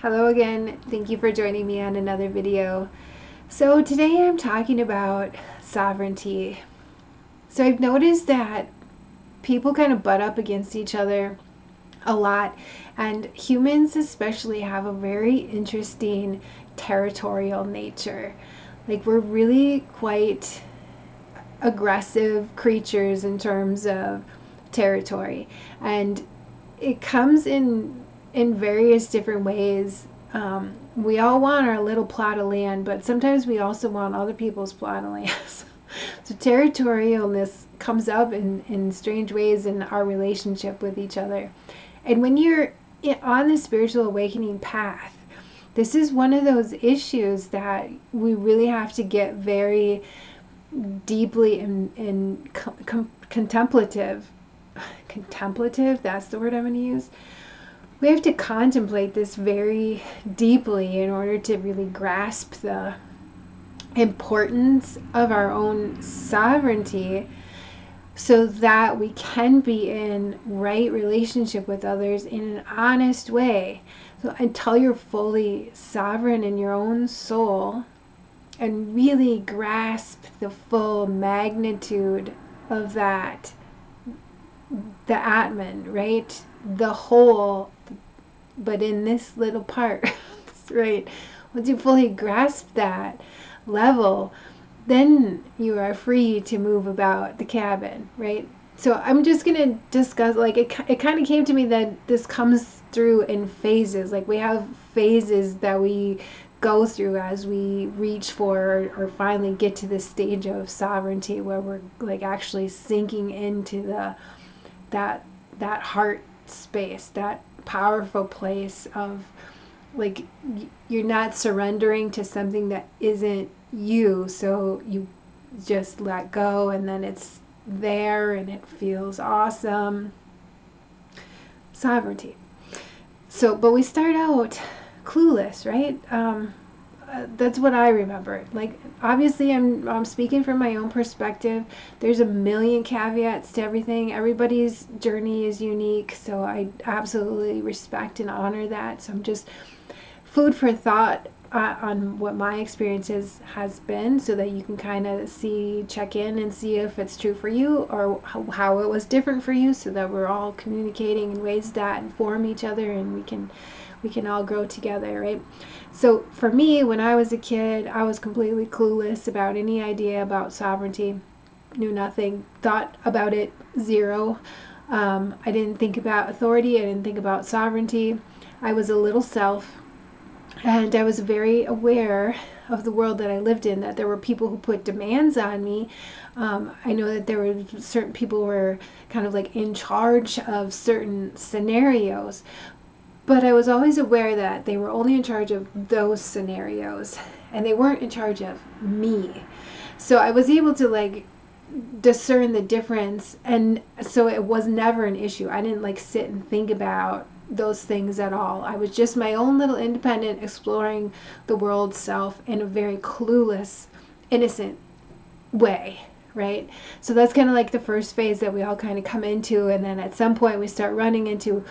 Hello again. Thank you for joining me on another video. So today I'm talking about sovereignty. So I've noticed that people kind of butt up against each other a lot, and humans especially have a very interesting territorial nature. Like we're really quite aggressive creatures in terms of territory, and it comes in various different ways. We all want our little plot of land, but sometimes we also want other people's plot of land. So territorialness comes up in strange ways in our relationship with each other. And when you're on the spiritual awakening path, this is one of those issues that we really have to get very deeply in contemplative. Contemplative, that's the word I'm going to use. We have to contemplate this very deeply in order to really grasp the importance of our own sovereignty, so that we can be in right relationship with others in an honest way. So until you're fully sovereign in your own soul and really grasp the full magnitude of that, the Atman, right? The whole, but in this little part, right? Once you fully grasp that level, then you are free to move about the cabin, right? So I'm just going to discuss, like, it kind of came to me that this comes through in phases. Like, we have phases that we go through as we reach for or finally get to this stage of sovereignty where we're like actually sinking into that heart space, that powerful place of like you're not surrendering to something that isn't you, so you just let go and then it's there and it feels awesome. Sovereignty. So but we start out clueless, right? That's what I remember. Like, obviously, I'm speaking from my own perspective. There's a million caveats to everything. Everybody's journey is unique, so I absolutely respect and honor that. So I'm just food for thought on what my experiences has been, so that you can kind of check in and see if it's true for you or how it was different for you, so that we're all communicating in ways that inform each other and we can all grow together, right? So for me, when I was a kid, I was completely clueless about any idea about sovereignty. Knew nothing, thought about it zero. I didn't think about authority. I didn't think about sovereignty. I was a little self, and I was very aware of the world that I lived in, that there were people who put demands on me. I know that there were certain people who were kind of like in charge of certain scenarios, but I was always aware that they were only in charge of those scenarios and they weren't in charge of me. So I was able to like discern the difference, and so it was never an issue. I didn't like sit and think about those things at all. I was just my own little independent exploring the world self in a very clueless, innocent way, right? So that's kind of like the first phase that we all kind of come into, and then at some point we start running into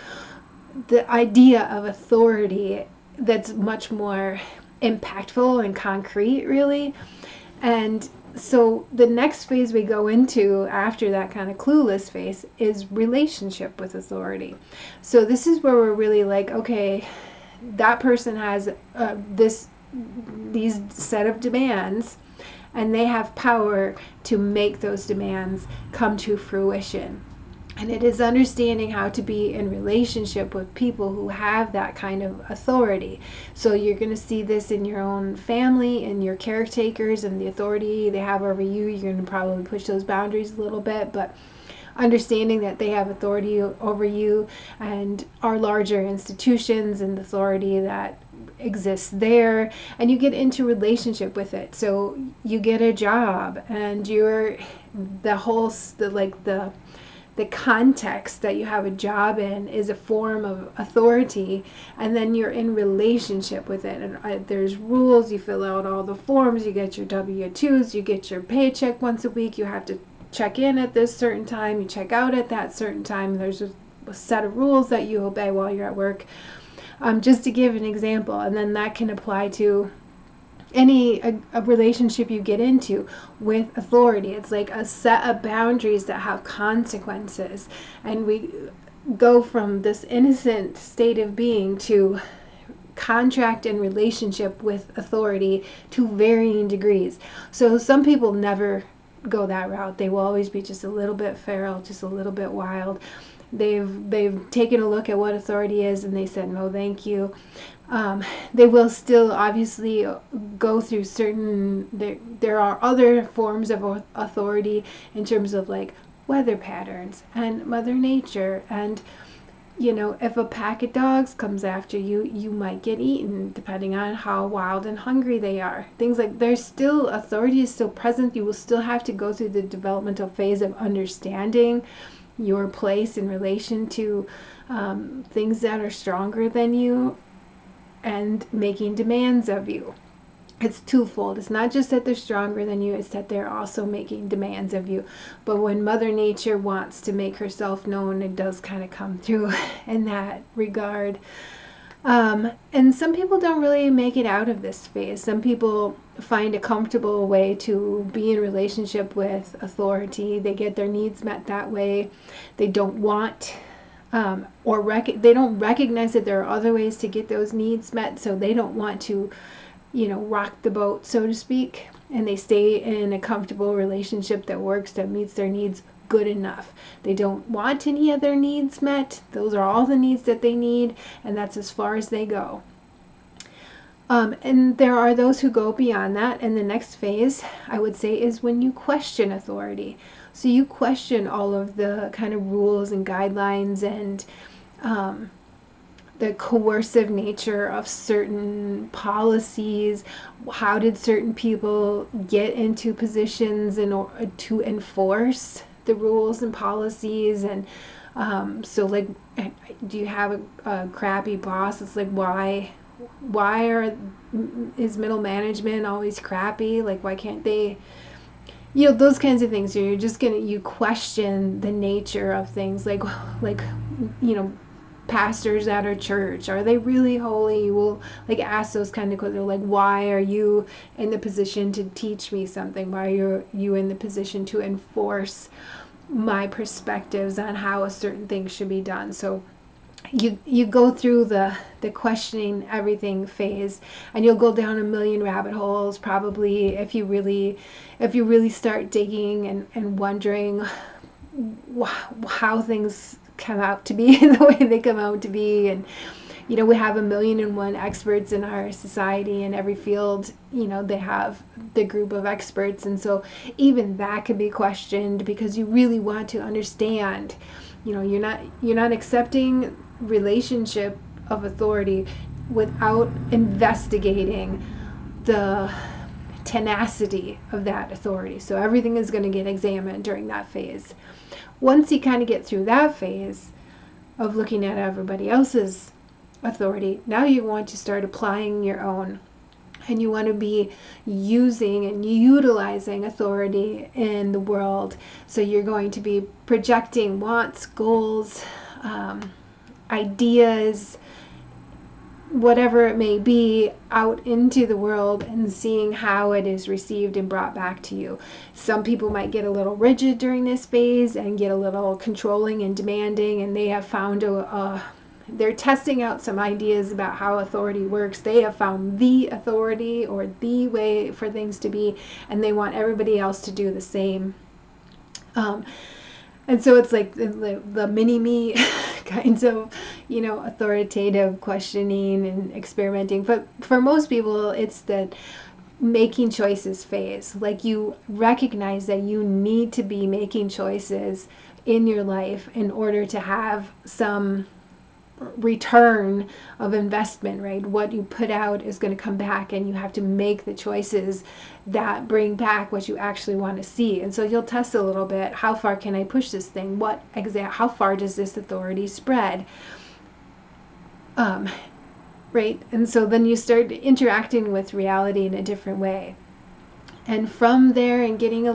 the idea of authority that's much more impactful and concrete, really. And so the next phase we go into after that kind of clueless phase is relationship with authority. So this is where we're really like, okay, that person has these set of demands, and they have power to make those demands come to fruition. And it is understanding how to be in relationship with people who have that kind of authority. So you're going to see this in your own family and your caretakers and the authority they have over you. You're going to probably push those boundaries a little bit, but understanding that they have authority over you and our larger institutions and the authority that exists there, and you get into relationship with it. So you get a job, and you're the context that you have a job in is a form of authority, and then you're in relationship with it, and there's rules. You fill out all the forms, you get your W-2s, you get your paycheck once a week, you have to check in at this certain time, you check out at that certain time. There's a set of rules that you obey while you're at work. just to give an example. And then that can apply to any a relationship you get into with authority. It's like a set of boundaries that have consequences, and we go from this innocent state of being to contract and relationship with authority to varying degrees. So some people never go that route. They will always be just a little bit feral, just a little bit wild. They've taken a look at what authority is and they said no thank you. They will still obviously go through certain, there are other forms of authority in terms of like weather patterns and Mother Nature, and if a pack of dogs comes after you, you might get eaten depending on how wild and hungry they are. Things like, there's still, authority is still present. You will still have to go through the developmental phase of understanding your place in relation to things that are stronger than you and making demands of you. It's twofold. It's not just that they're stronger than you, it's that they're also making demands of you. But when Mother Nature wants to make herself known, it does kind of come through in that regard. And some people don't really make it out of this phase. Some people find a comfortable way to be in relationship with authority. They get their needs met that way. They don't want they don't recognize that there are other ways to get those needs met, so they don't want to rock the boat, so to speak, and they stay in a comfortable relationship that works, that meets their needs good enough. They don't want any other needs met. Those are all the needs that they need, and that's as far as they go. And there are those who go beyond that, and the next phase, I would say, is when you question authority. So you question all of the kind of rules and guidelines and the coercive nature of certain policies. How did certain people get into positions in order to enforce the rules and policies? And so like, do you have a crappy boss? It's like, why is middle management always crappy? Like, why can't they, those kinds of things. You're just you question the nature of things, like pastors at our church, are they really holy? You will like ask those kind of questions, like, why are you in the position to teach me something? Why are you in the position to enforce my perspectives on how a certain thing should be done? So you go through the questioning everything phase, and you'll go down a million rabbit holes probably if you really start digging and wondering how things come out to be the way they come out to be. And we have 1,000,001 experts in our society in every field. They have the group of experts, and so even that could be questioned because you really want to understand. You're not accepting relationship of authority without investigating the tenacity of that authority. So everything is going to get examined during that phase. Once you kind of get through that phase of looking at everybody else's authority, now you want to start applying your own, and you want to be using and utilizing authority in the world. So you're going to be projecting wants, goals, ideas, whatever it may be, out into the world and seeing how it is received and brought back to you. Some people might get a little rigid during this phase and get a little controlling and demanding, and they have found they're testing out some ideas about how authority works. They have found the authority or the way for things to be, and they want everybody else to do the same. And so it's like the mini-me kinds of, authoritative questioning and experimenting. But for most people, it's that making choices phase. Like, you recognize that you need to be making choices in your life in order to have some return of investment, right? What you put out is going to come back, and you have to make the choices that bring back what you actually want to see. And so you'll test a little bit, how far can I push this thing? How far does this authority spread? Right? And so then you start interacting with reality in a different way. And from there, and getting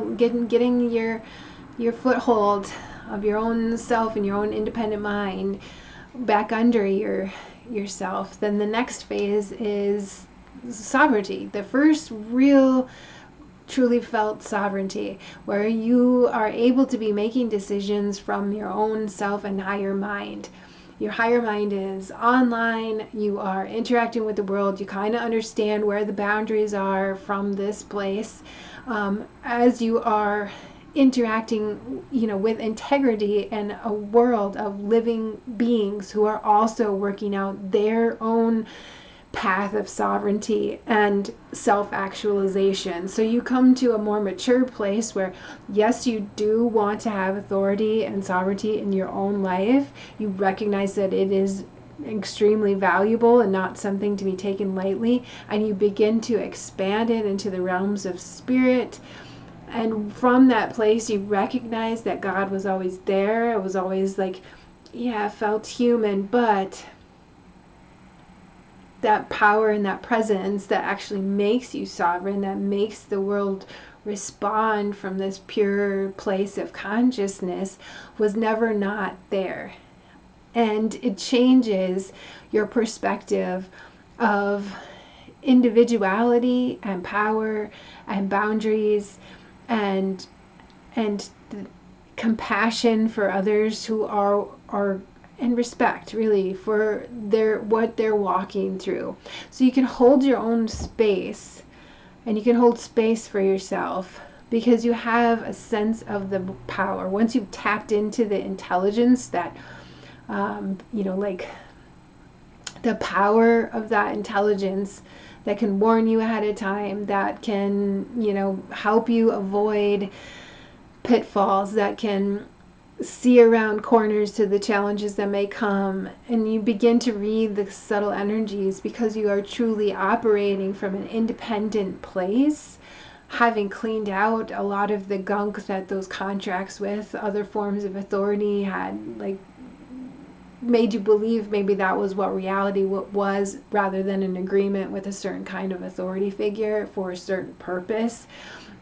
your foothold of your own self and your own independent mind back under your yourself, then the next phase is sovereignty. The first real truly felt sovereignty, where you are able to be making decisions from your own self and higher mind. Your higher mind is online, you are interacting with the world, you kind of understand where the boundaries are from this place. As you are interacting, with integrity in a world of living beings who are also working out their own path of sovereignty and self-actualization. So you come to a more mature place where, yes, you do want to have authority and sovereignty in your own life. You recognize that it is extremely valuable and not something to be taken lightly, and you begin to expand it into the realms of spirit. And from that place, you recognize that God was always there. It was always like, yeah, it felt human, but that power and that presence that actually makes you sovereign, that makes the world respond from this pure place of consciousness, was never not there. And it changes your perspective of individuality and power and boundaries and compassion for others who are and respect, really, for what they're walking through. So you can hold your own space, and you can hold space for yourself, because you have a sense of the power. Once you've tapped into the intelligence that, like the power of that intelligence that can warn you ahead of time, that can, help you avoid pitfalls, that can see around corners to the challenges that may come, and you begin to read the subtle energies because you are truly operating from an independent place, having cleaned out a lot of the gunk that those contracts with other forms of authority had made you believe maybe that was what reality was, rather than an agreement with a certain kind of authority figure for a certain purpose.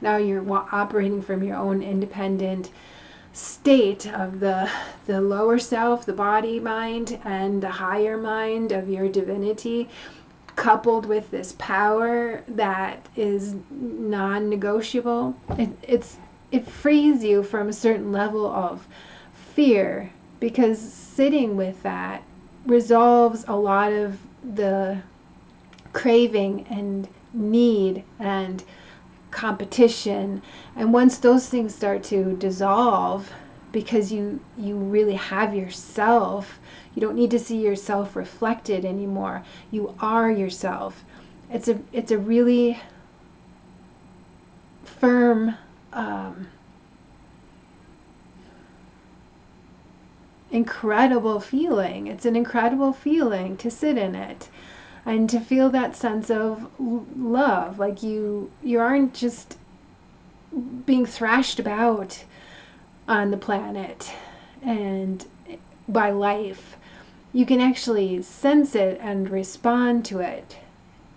Now you're operating from your own independent state of the lower self, the body mind, and the higher mind of your divinity, coupled with this power that is non-negotiable. It frees you from a certain level of fear, because sitting with that resolves a lot of the craving and need and competition. And once those things start to dissolve, because you really have yourself, you don't need to see yourself reflected anymore. You are yourself. It's a really firm incredible feeling. It's an incredible feeling to sit in it and to feel that sense of love. Like you aren't just being thrashed about on the planet and by life. You can actually sense it and respond to it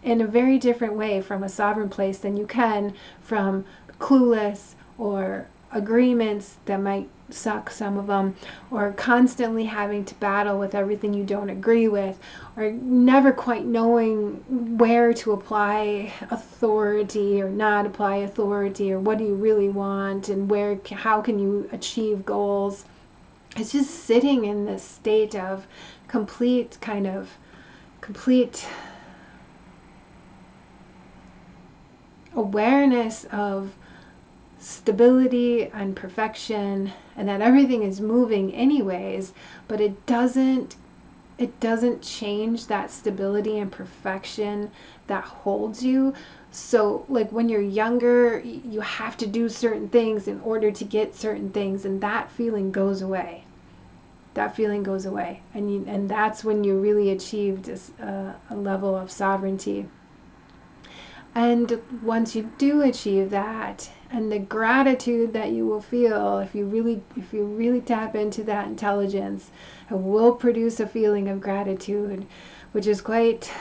in a very different way from a sovereign place than you can from clueless or agreements that might suck, some of them, or constantly having to battle with everything you don't agree with, or never quite knowing where to apply authority or not apply authority, or what do you really want, and how can you achieve goals. It's just sitting in this state of complete awareness of stability and perfection, and that everything is moving anyways, but it doesn't change that stability and perfection that holds you. So like when you're younger, you have to do certain things in order to get certain things, and that feeling goes away. And that's when you really achieved a level of sovereignty. And once you do achieve that, and the gratitude that you will feel if you really tap into that intelligence, it will produce a feeling of gratitude, which is quite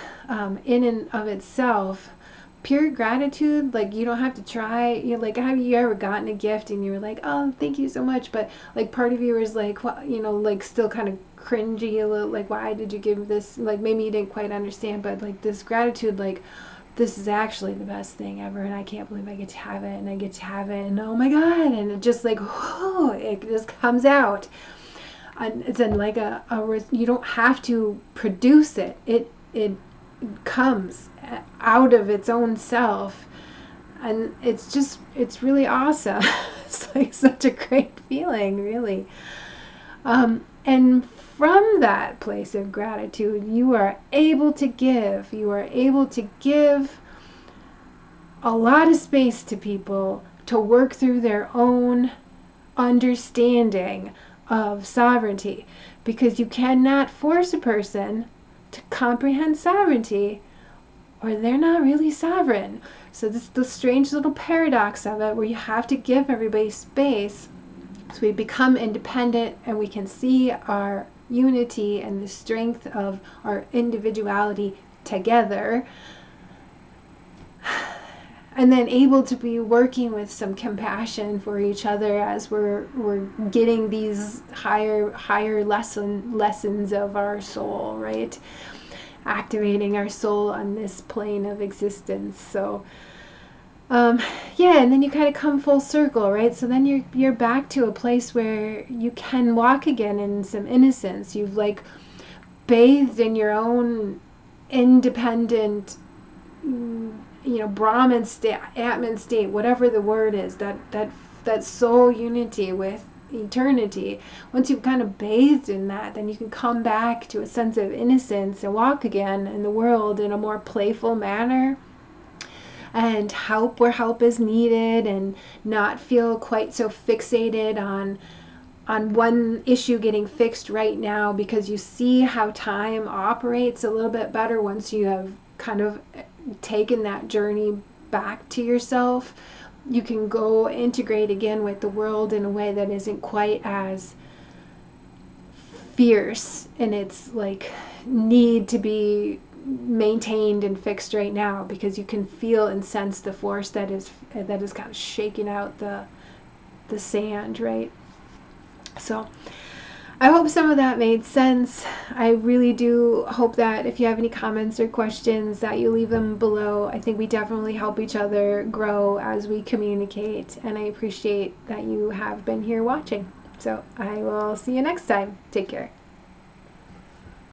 in and of itself pure gratitude, like you don't have to try. You know, like, have you ever gotten a gift and you were like, oh, thank you so much, but like part of you is like, well, you know, like still kind of cringy a little, like, why did you give this? Like maybe you didn't quite understand, but like this gratitude, like, this is actually the best thing ever, and I can't believe I get to have it, and I get to have it, and oh my god, and it just like, whoa, it just comes out. And it's in like you don't have to produce it. It comes out of its own self, and it's really awesome. It's like such a great feeling, really. And from that place of gratitude, you are able to give. You are able to give a lot of space to people to work through their own understanding of sovereignty, because you cannot force a person to comprehend sovereignty, or they're not really sovereign. So this is the strange little paradox of it, where you have to give everybody space so we become independent and we can see our unity and the strength of our individuality together, and then able to be working with some compassion for each other as we're getting these higher lessons of our soul, right? Activating our soul on this plane of existence. So yeah, and then you kind of come full circle, right? So then you're back to a place where you can walk again in some innocence. You've like bathed in your own independent, Brahman state, Atman state, whatever the word is, that soul unity with eternity. Once you've kind of bathed in that, then you can come back to a sense of innocence and walk again in the world in a more playful manner, and help where help is needed, and not feel quite so fixated on one issue getting fixed right now, because you see how time operates a little bit better once you have kind of taken that journey back to yourself. You can go integrate again with the world in a way that isn't quite as fierce in its like need to be maintained and fixed right now, because you can feel and sense the force that is kind of shaking out the sand, right? So I hope some of that made sense. I really do hope that if you have any comments or questions, that you leave them below. I think we definitely help each other grow as we communicate, and I appreciate that you have been here watching. So I will see you next time. Take care.